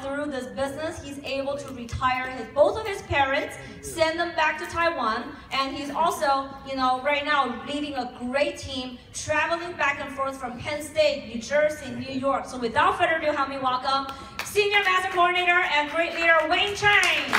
through this business, he's able to retire both of his parents, send them back to Taiwan, and he's also, right now leading a great team, traveling back and forth from Penn State, New Jersey, New York. So without further ado, help me welcome Senior Master Coordinator and great leader, Chang.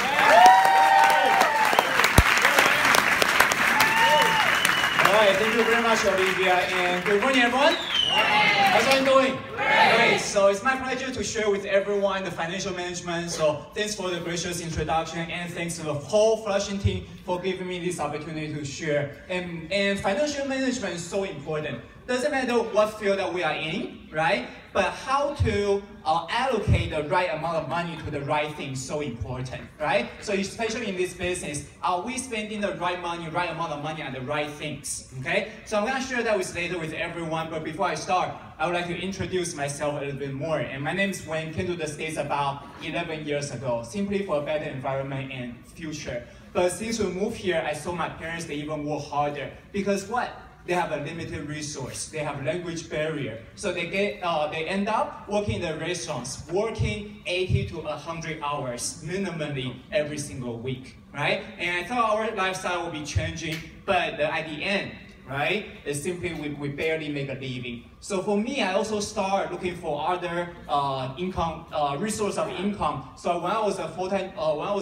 All right, thank you very much, Olivia, and good morning, everyone. How's everyone doing? Great. So it's my pleasure to share with everyone the financial management. So thanks for the gracious introduction, and thanks to the whole Flushing team for giving me this opportunity to share. And financial management is so important. Doesn't matter what field that we are in, right? But how to allocate the right amount of money to the right thing is so important, right? So especially in this business, are we spending the right money, right amount of money on the right things, okay? So I'm gonna share that later with everyone, but before I start, I would like to introduce myself a little bit more. And my name is Wayne, came to the States about 11 years ago, simply for a better environment and future. But since we moved here, I saw my parents, they even work harder. Because what? They have a limited resource. They have language barrier. So they end up working in the restaurants, working 80 to 100 hours minimally every single week, right? And I thought our lifestyle would be changing, but at the end, right, it's simply we barely make a living. So for me, I also start looking for other resource of income. So when I was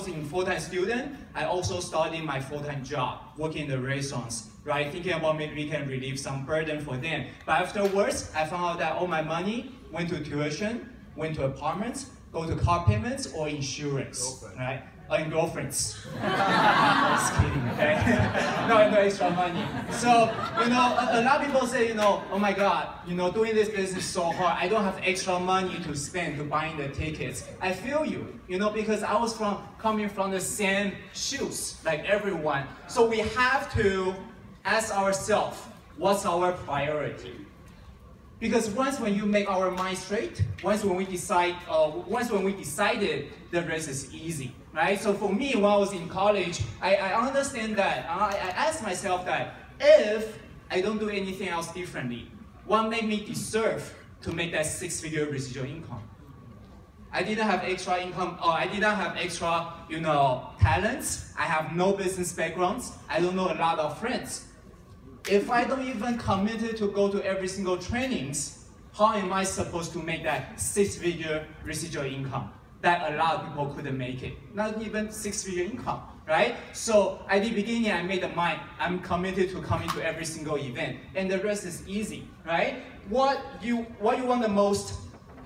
in full-time student, I also started my full-time job, working in the restaurants, right? Thinking about maybe we can relieve some burden for them. But afterwards, I found out that all my money went to tuition, went to apartments, go to car payments or insurance, right? And girlfriends. Just kidding, okay? No extra money. So, a lot of people say, oh my God, doing this business is so hard. I don't have extra money to spend to buying the tickets. I feel you, because I was coming from the same shoes like everyone. So we have to ask ourselves, what's our priority? Because once when you make our mind straight, once when we decided, the rest is easy, right? So for me, when I was in college, I understand that, I asked myself that, if I don't do anything else differently, what made me deserve to make that six-figure residual income? I didn't have extra income, or I didn't have extra, talents. I have no business backgrounds. I don't know a lot of friends. If I don't even commit to go to every single trainings, how am I supposed to make that six-figure residual income? That a lot of people couldn't make it. Not even six-figure income, right? So at the beginning, I made the mind, I'm committed to coming to every single event, and the rest is easy, right? What you want the most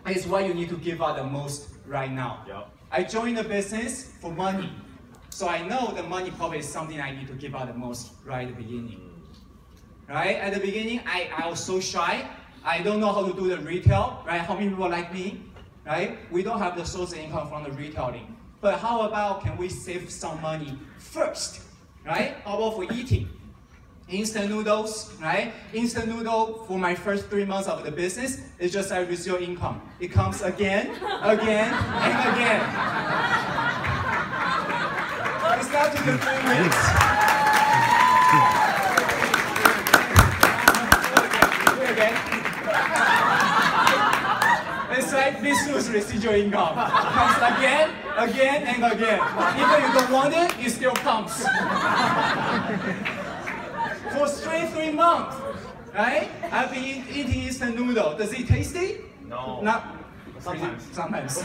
is what you need to give out the most right now. Yep. I joined the business for money. So I know the money probably is something I need to give out the most right at the beginning. Right? At the beginning, I was so shy. I don't know how to do the retail, right? How many people like me, right? We don't have the source of income from the retailing. But how about can we save some money first, right? How about for eating? Instant noodles, right? Instant noodle for my first 3 months of the business is just like residual income. It comes again, again, and again. It's not to the 3 minutes. It's like this was residual income. Comes again, again, and again. Even you don't want it, it still comes. For straight 3 months, right? I've been eating instant noodle. Does it tasty? No. Not. Sometimes. Sometimes.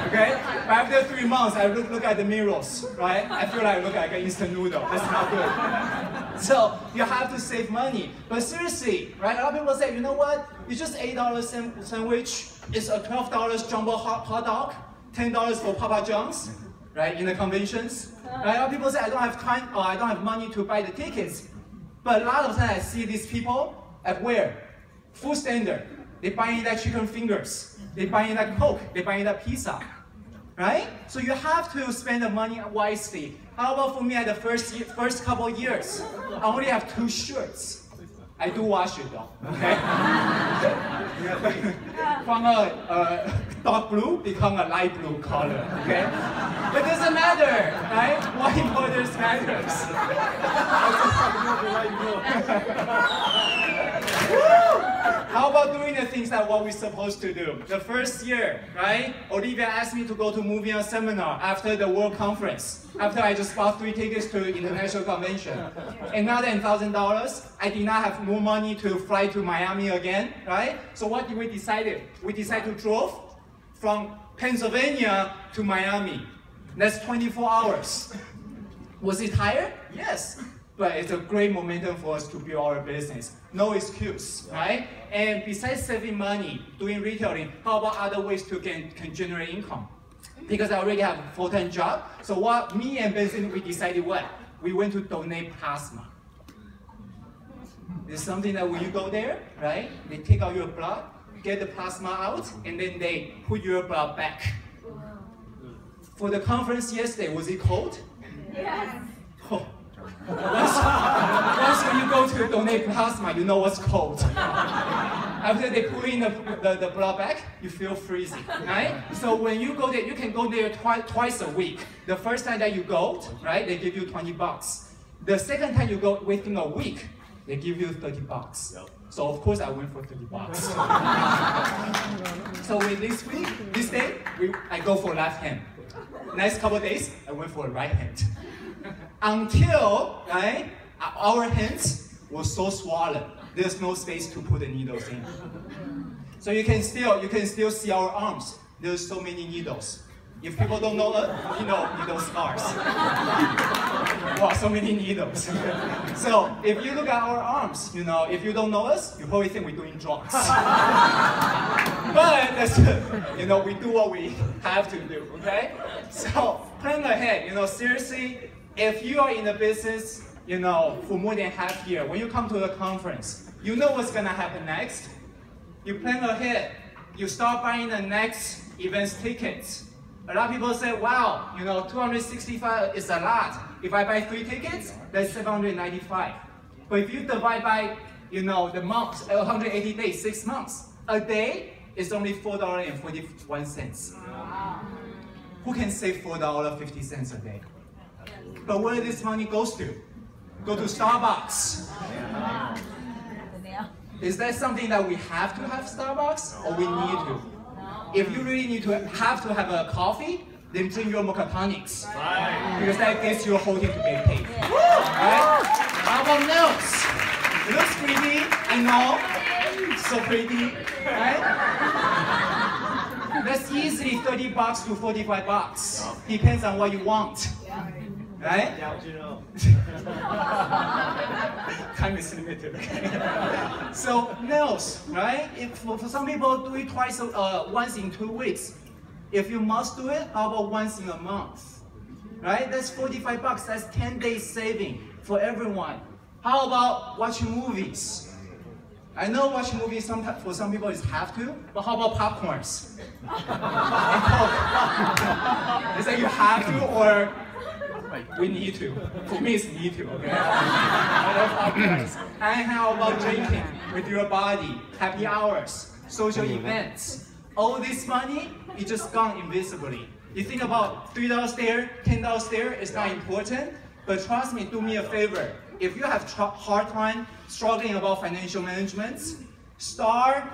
Okay? But after 3 months, I look at the mirrors, right? I feel like I look like an instant noodle. That's not good. So you have to save money. But seriously, right? A lot of people say, you know what? It's just $8 sandwich. It's a $12 jumbo hot dog. $10 for Papa John's, right? In the conventions. Right? A lot of people say, I don't have time or I don't have money to buy the tickets. But a lot of times I see these people at where? Food standard. They buying that chicken fingers. They buying that Coke. They buying that pizza. Right? So you have to spend the money wisely. How about for me at the first couple of years? I only have 2 shirts. I do wash it though, okay? From a dark blue become a light blue color, okay? But it doesn't matter, right? What importance matters. How about doing the things that what we're supposed to do? The first year, right? Olivia asked me to go to movie and seminar after the World Conference. After I just bought 3 tickets to international convention. Another $1,000. I did not have more money to fly to Miami again, right? So what did we decide? We decided to drive from Pennsylvania to Miami. That's 24 hours. Was it tired? Yes. But it's a great momentum for us to build our business. No excuse, right? And besides saving money, doing retailing, how about other ways to can generate income? Because I already have a full-time job. So what me and Benson, we decided what? We went to donate plasma. It's something that when you go there, right? They take out your blood, get the plasma out, and then they put your blood back. For the conference yesterday, was it cold? Yes. Oh. Once when you go to donate plasma, you know what's cold. After they put in the blood back, you feel freezing, right? So when you go there, you can go there twice a week. The first time that you go, right, they give you $20. The second time you go within a week, they give you $30. Yep. So of course I went for $30. So with this day, I go for left hand. Next couple of days, I went for right hand. Until, right, our hands were so swollen, there's no space to put the needles in. So you can still see our arms. There's so many needles. If people don't know it, you know needle scars. Wow, so many needles. So if you look at our arms, you know, if you don't know us, you probably think we're doing drugs. But that's, you know, we do what we have to do, okay? So plan ahead, you know, seriously, if you are in the business, you know, for more than half a year, when you come to the conference, you know what's gonna happen next. You plan ahead. You start buying the next event's tickets. A lot of people say, wow, you know, 265 is a lot. If I buy 3 tickets, that's 795. But if you divide by, you know, the months, 180 days, 6 months, a day is only $4.41. Wow. Who can save $4.50 a day? But where this money goes to? Go to Starbucks. Is that something that we have to have Starbucks, or we need to? If you really need to have a coffee, then drink your mocha tonics. Right. Because that gets your whole team to get paid. Right? How about nails? It looks pretty, I know. So pretty, right? That's easily $30 to $45. Depends on what you want. Right? Time is limited. Okay? So nails, right? If for some people do it once in 2 weeks. If you must do it, how about once in a month? Right? That's $45. That's 10 days saving for everyone. How about watching movies? I know watching movies sometimes for some people is have to, but how about popcorns? Is that you have to or we need to? For me, it's need to, okay? I love popcorns. And how about drinking with your body, happy hours, social events? All this money, it just gone invisibly. You think about $3 there, $10 there, it's not important, but trust me, do me a favor. If you have hard time struggling about financial management,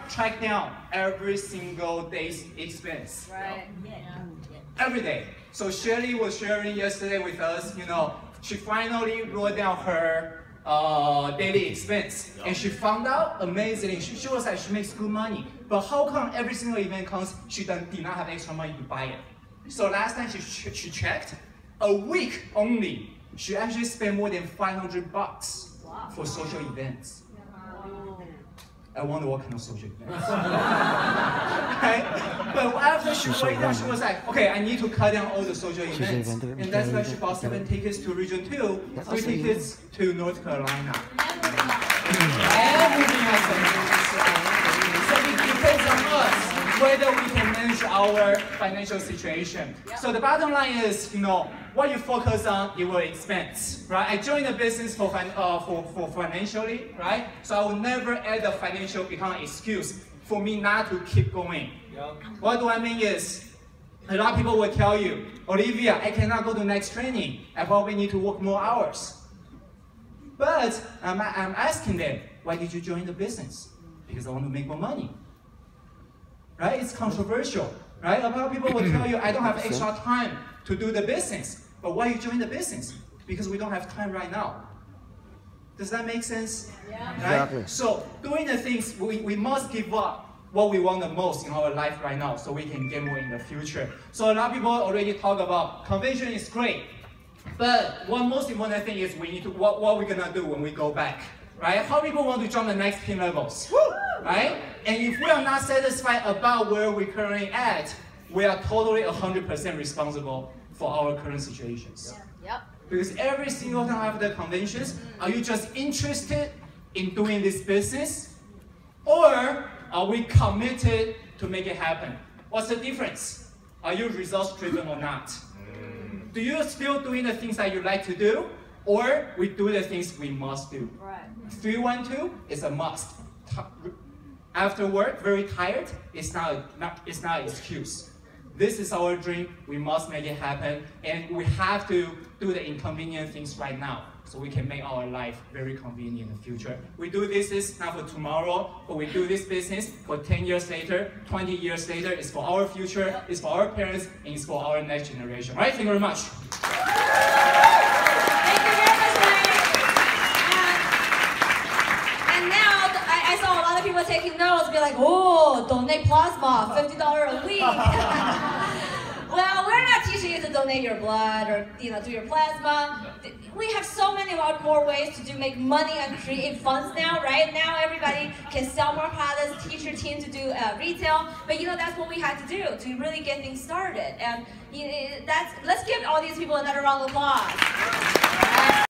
track down every single day's expense. Right. Every day. So Shirley was sharing yesterday with us, you know, she finally wrote down her daily expense. And she found out, amazingly, she was like, she makes good money. But how come every single event comes, she did not have extra money to buy it? So last time she checked, a week only, she actually spent more than $500 for social events. I wonder what kind of social events. Right? But after she wrote down, she was like, okay, I need to cut down all the social events. And that's why she bought 7 tickets to Region 2, 3 tickets to North Carolina. Everything else. So it depends on us whether we can manage our financial situation. So the bottom line is, you know, what you focus on, you will expense, right? I joined the business for financially, right? So I will never add the financial become an excuse for me not to keep going. What do I mean is, a lot of people will tell you, Olivia, I cannot go to next training. I probably need to work more hours. But I'm asking them, Why did you join the business? Because I want to make more money. Right? It's controversial. Right? A lot of people will tell you, I don't have extra time to do the business. But why you join the business? Because we don't have time right now. Does that make sense? Yeah. Right? Exactly. So doing the things, we must give up what we want the most in our life right now so we can get more in the future. So a lot of people already talk about convention is great. But one most important thing is we need to, what we're gonna do when we go back. Right? How people want to jump the next pin levels. Right? And if we are not satisfied about where we're currently at, we are totally 100% responsible for our current situations. Yeah. Yep. Because every single time after the conventions, are you just interested in doing this business? Or are we committed to make it happen? What's the difference? Are you results driven or not? Do you still doing the things that you like to do? Or we do the things we must do? Right. 312 is a must. After work, very tired, it's not an excuse. This is our dream, we must make it happen, and we have to do the inconvenient things right now so we can make our life very convenient in the future. We do this not for tomorrow, but we do this business for 10 years later, 20 years later. It's for our future, it's for our parents, and it's for our next generation. Right? Thank you very much. Thank you very much, Mike. And now, I saw a lot of people taking notes, be like, oh, donate plasma, $50 a week. Well, we're not teaching you to donate your blood or do your plasma. We have so many more ways to make money and create funds now, right? Now everybody can sell more products, teach your team to do retail. But that's what we had to do to really get things started. And let's give all these people another round of applause.